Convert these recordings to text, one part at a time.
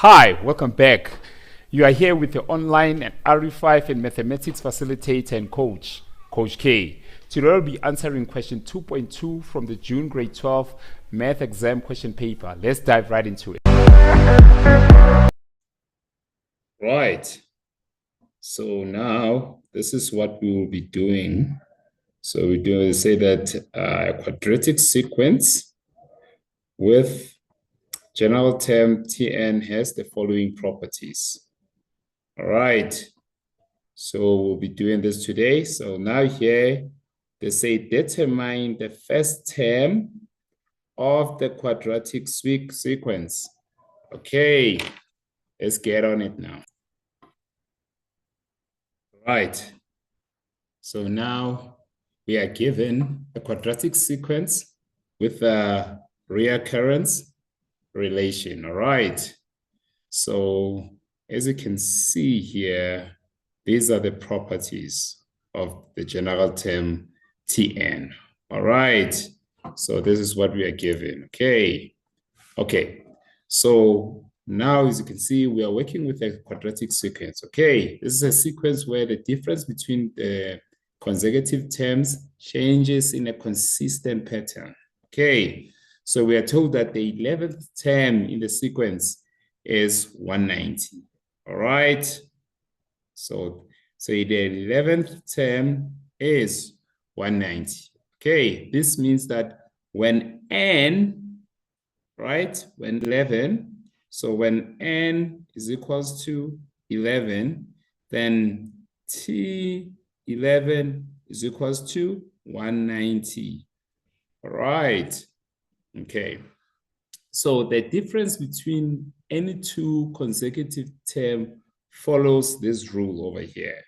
Hi, welcome back. You are here with the online and RE5 and mathematics facilitator and coach, Coach K. Today we'll be answering question 2.2 from the June grade 12 math exam question paper. Let's dive right into it. Right. So now this is what we will be doing. So we do say that a quadratic sequence with general term Tn has the following properties. All right. So we'll be doing this today. So now here they say determine the first term of the quadratic sequence. Okay, let's get on it now. Right. So now we are given a quadratic sequence with a reoccurrence relation. All right. So as you can see here, these are the properties of the general term Tn. All right. So this is what we are given. Okay. Okay. So now, as you can see, we are working with a quadratic sequence. Okay. This is a sequence where the difference between the consecutive terms changes in a consistent pattern. Okay. So we are told that the 11th term in the sequence is 190. All right. So the 11th term is 190. Okay. This means that when n, right, when 11, so when n is equals to 11, then T11 is equals to 190. All right. Okay. So the difference between any two consecutive terms follows this rule over here.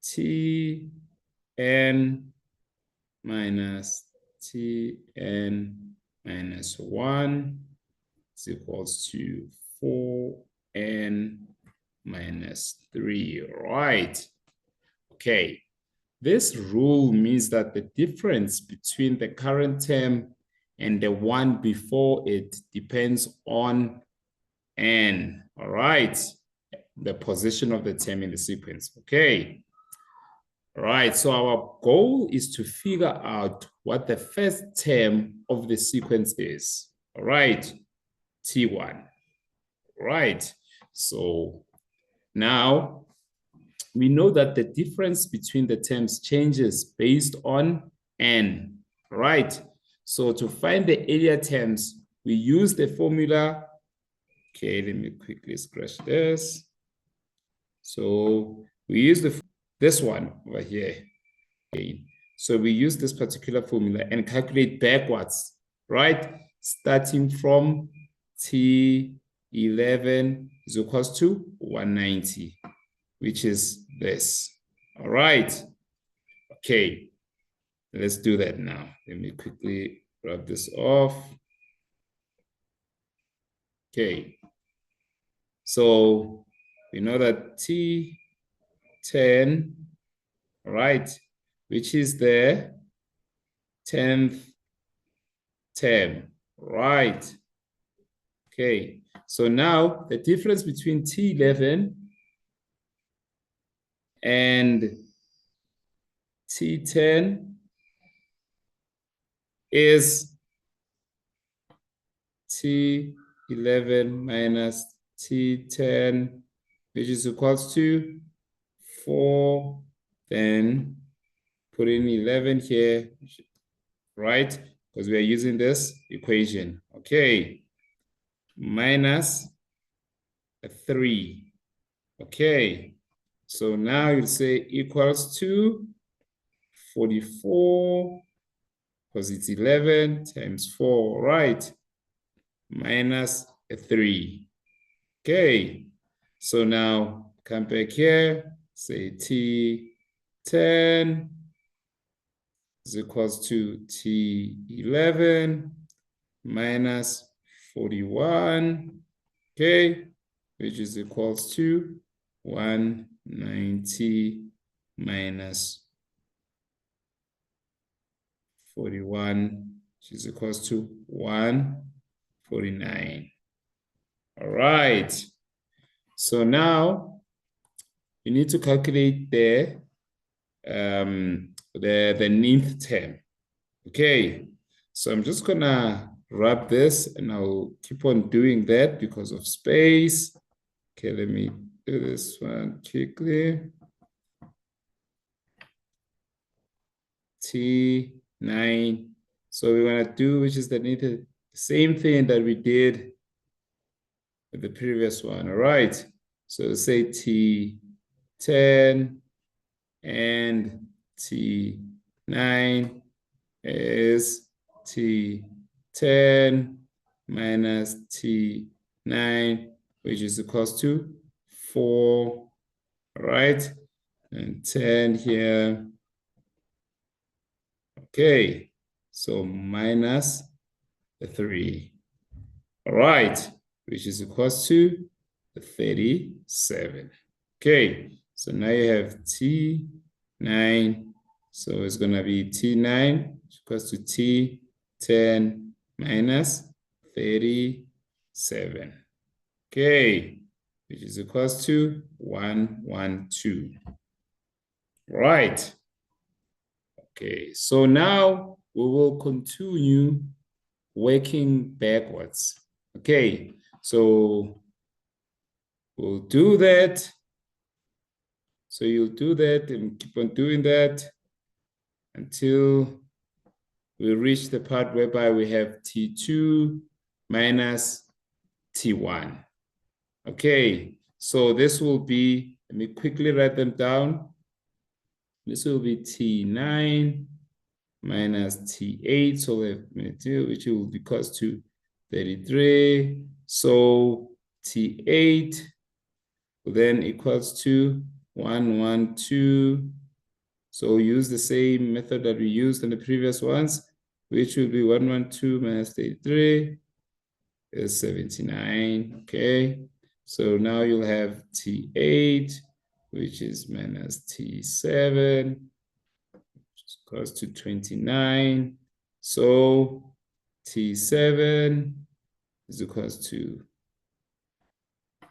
Tn minus Tn minus 1 is equals to 4n minus 3, right? Okay. This rule means that the difference between the current term and the one before it depends on n, all right? The position of the term in the sequence, okay? All right, so our goal is to figure out what the first term of the sequence is, all right? T1, right? So now we know that the difference between the terms changes based on n, right? So to find the earlier terms, we use the formula. Okay, let me quickly scratch this. So we use this one over here. Okay. So we use this particular formula and calculate backwards, right? Starting from T11 is equals to 190, which is this. All right. Okay. Let's do that now. Let me quickly rub this off. Okay. So we know that T10, right, which is the 10th term, right? Okay, so now the difference between T11 and T10 is T11 minus T10, which is equals to 4, then put in 11 here, right? Because we are using this equation. Okay, minus 3. Okay, so now you'll say equals to 44, because it's 11 times 4, right? Minus 3. Okay, so now come back here, say T10 is equals to T11 minus 41, okay, which is equals to 190 minus 41, which is equals to 149. All right. So now you need to calculate the nth term. Okay. So I'm just gonna wrap this and I'll keep on doing that because of space. Okay, let me do this one quickly. T9. So we want to do, which is the same thing that we did with the previous one. All right. So say T10 and T9 is T10 minus T9, which is equals to 4. All right. And 10 here. Okay, so minus the 3. All right, which is equals to 37. Okay, so now you have T9. So it's going to be T9 equals to T10 minus 37. Okay, which is equals to 112. Right. Okay, so now we will continue working backwards. Okay, so we'll do that. So you'll do that and keep on doing that until we reach the part whereby we have T2 minus T1. Okay, so this will be, let me quickly write them down. This will be T9 minus T8, so we have which will be equals to 33. So T8 will then equals to 112. So use the same method that we used in the previous ones, which will be 112 minus 33 is 79. Okay, so now you'll have T8, which is minus T7, equals to 29. So T7 is equals to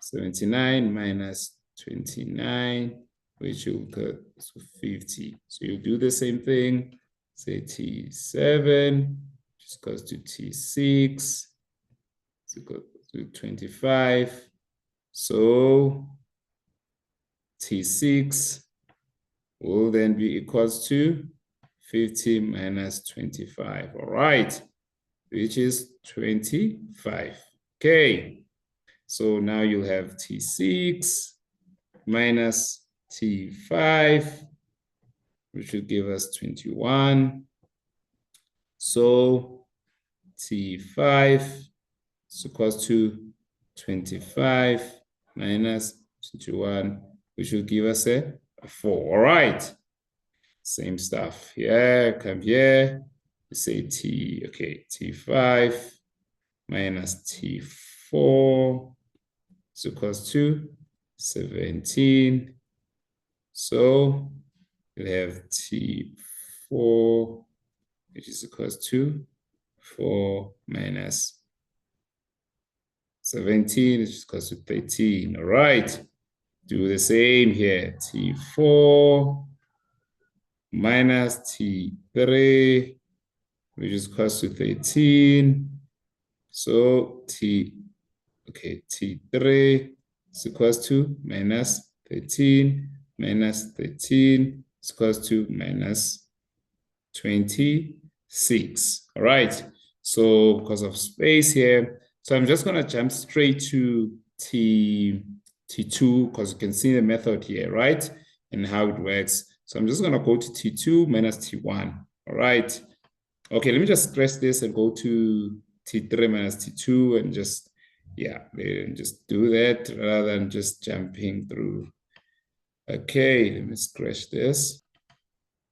79 minus 29, which will go to 50. So you do the same thing. Say T7, which is equals to T6, is equal to 25. So T6 will then be equals to 50 minus 25. All right, which is 25. Okay, so now you'll have T6 minus T5, which will give us 21. So T5 is equals to 25 minus 21, which will give us a 4. All right. Same stuff here, come here, you say T5 minus T4 is equals to 17. So we have T4, which is equals to 4 minus 17, which is equals to 13. All right, do the same here, T4 minus T3, which is equals to 13. So T3 is equals to minus 13 minus 13 is equals to minus 26. All right. So because of space here, so I'm just going to jump straight to T2 because you can see the method here, right? And how it works. So I'm just going to go to T2 minus T1. All right. Okay, let me just stress this and go to T3 minus T2 and just, yeah, just do that rather than just jumping through. Okay, let me scratch this.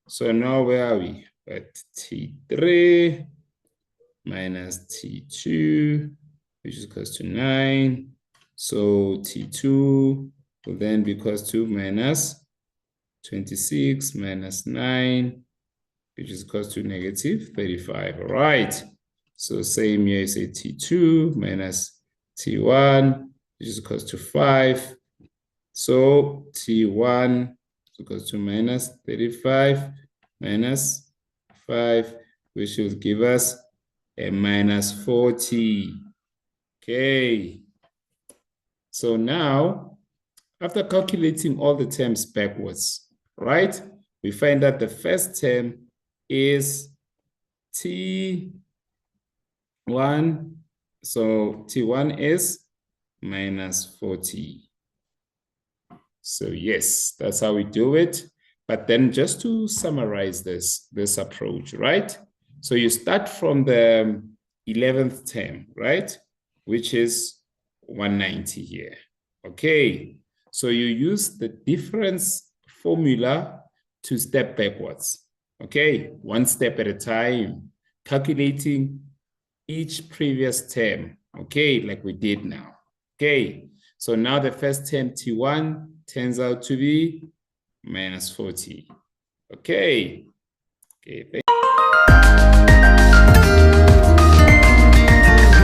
So now where are we? At T3 minus T2, which is equals to 9. So T2 will then be equals to minus 26 minus 9, which is equals to negative 35. All right. So same here, say T2 minus T1 which is equals to 5. So T1 is equals to minus 35 minus 5, which will give us a minus 40. Okay. So now, after calculating all the terms backwards, right, we find that the first term is T1. So T1 is minus 40. So yes, that's how we do it. But then just to summarize this approach, right? So you start from the 11th term, right? Which is 190 here. Okay. So you use the difference formula to step backwards. Okay. One step at a time, calculating each previous term. Okay. Like we did now. Okay. So now the first term T1 turns out to be minus 40. Okay. Okay.